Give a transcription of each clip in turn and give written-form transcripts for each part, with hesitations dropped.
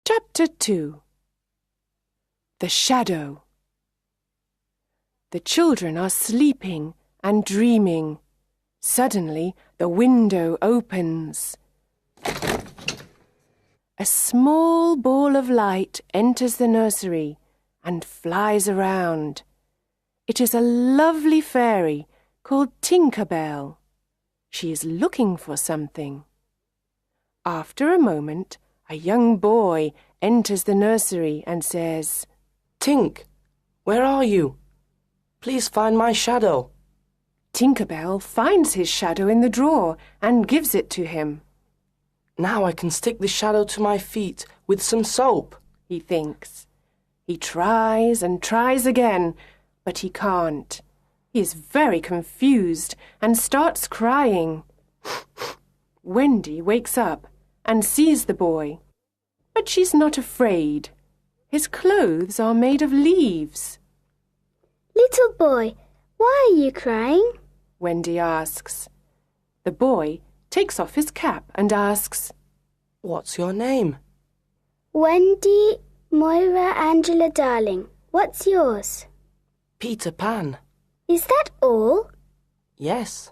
Chapter 2. The Shadow. The children are sleeping and dreaming. Suddenly, the window opens. A small ball of light enters the nursery and flies around. It is a lovely fairy called Tinker Bell. She is looking for something. After a moment, a young boy enters the nursery and says, "Tink, where are you? Please find my shadow." Tinker Bell finds his shadow in the drawer and gives it to him. Now I can stick the shadow to my feet with some soap, he thinks. He tries and tries again, but he can't. He is very confused and starts crying. Wendy wakes up and sees the boy, but she's not afraid. His clothes are made of leaves. "Little boy, why are you crying?" Wendy asks. The boy takes off his cap and asks, "What's your name?" "Wendy Moira Angela Darling. What's yours?" "Peter Pan." "Is that all?" "Yes."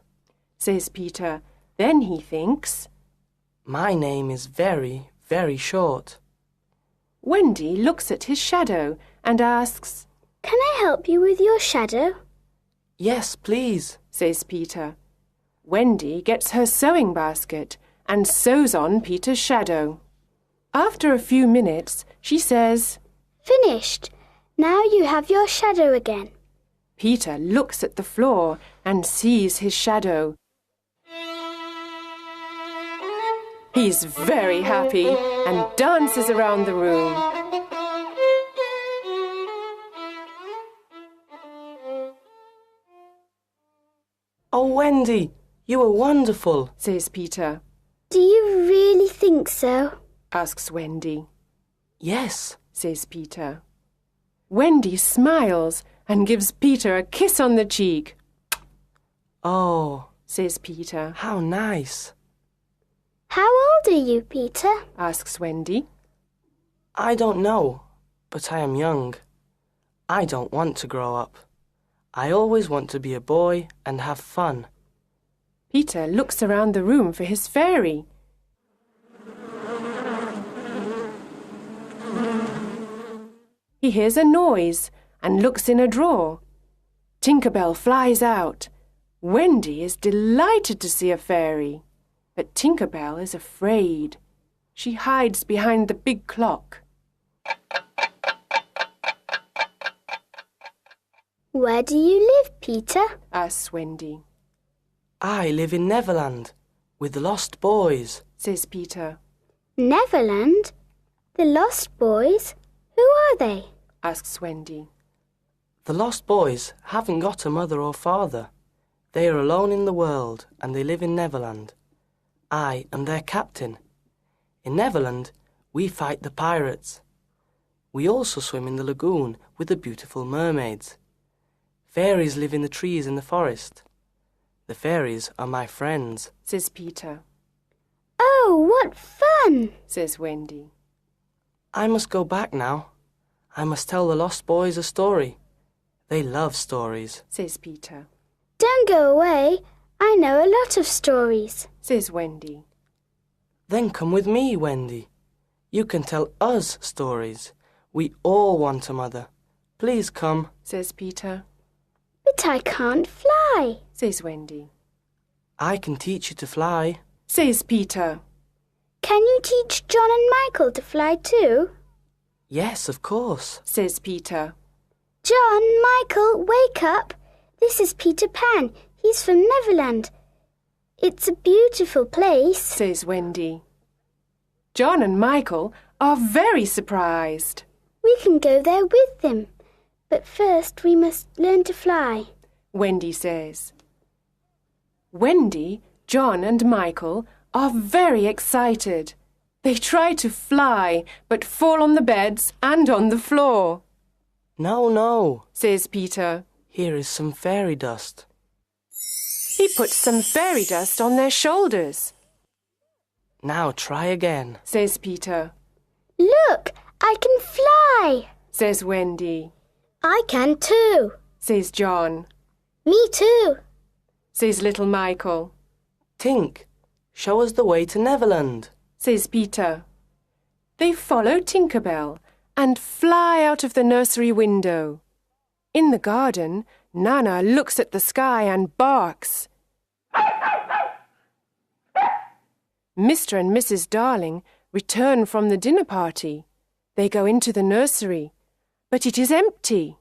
says Peter. Then he thinks, "My name is very, very short." Wendy looks at his shadow and asks, "Can I help you with your shadow?" "Yes, please," says Peter. Wendy gets her sewing basket and sews on Peter's shadow. After a few minutes, she says, "Finished. Now you have your shadow again." Peter looks at the floor and sees his shadow. He's very happy and dances around the room. "Oh, Wendy, you are wonderful," says Peter. "Do you really think so?" asks Wendy. "Yes," says Peter. Wendy smiles and gives Peter a kiss on the cheek. "Oh," says Peter. "how nice." "How old are you, Peter?" asks Wendy. "I don't know, but I am young. I don't want to grow up. I always want to be a boy and have fun." Peter looks around the room for his fairy. He hears a noise and looks in a drawer. Tinker Bell flies out. Wendy is delighted to see a fairy, but Tinker Bell is afraid. She hides behind the big clock. "Where do you live, Peter?" asks Wendy. "I live in Neverland with the lost boys," says Peter. "Neverland? The Lost Boys? Who are they?" asks Wendy. "The lost boys haven't got a mother or father. They are alone in the world and they live in Neverland. I am their captain. In Neverland, we fight the pirates. We also swim in the lagoon with the beautiful mermaids. Fairies live in the trees in the forest. The fairies are my friends," says Peter. "Oh, what fun!" says Wendy. "I must go back now. I must tell the lost boys a story. They love stories," says Peter. "Don't go away. I know a lot of stories," says Wendy. "Then come with me, Wendy. You can tell us stories. We all want a mother. Please come," says Peter. "But I can't fly," says Wendy. "I can teach you to fly." Says Peter. "Can you teach John and Michael to fly too?" "Yes, of course," says Peter. "John, Michael, wake up. This is Peter Pan. He's from Neverland. It's a beautiful place," says Wendy. John and Michael are very surprised. "We can go there with them. But first we must learn to fly," Wendy says. Wendy, John and Michael are very excited. They try to fly, but fall on the beds and on the floor. "No, no," says Peter. "Here is some fairy dust." He puts some fairy dust on their shoulders. "Now try again," says Peter. "Look, says Wendy. I can too, Says John. me too. Says little Michael. Tink, show us the way to Neverland, Says Peter. They follow Tinker Bell and fly out of the nursery window. In the garden, Nana looks at the sky and barks. Mr. and Mrs. Darling return from the dinner party. They go into the nursery, but it is empty.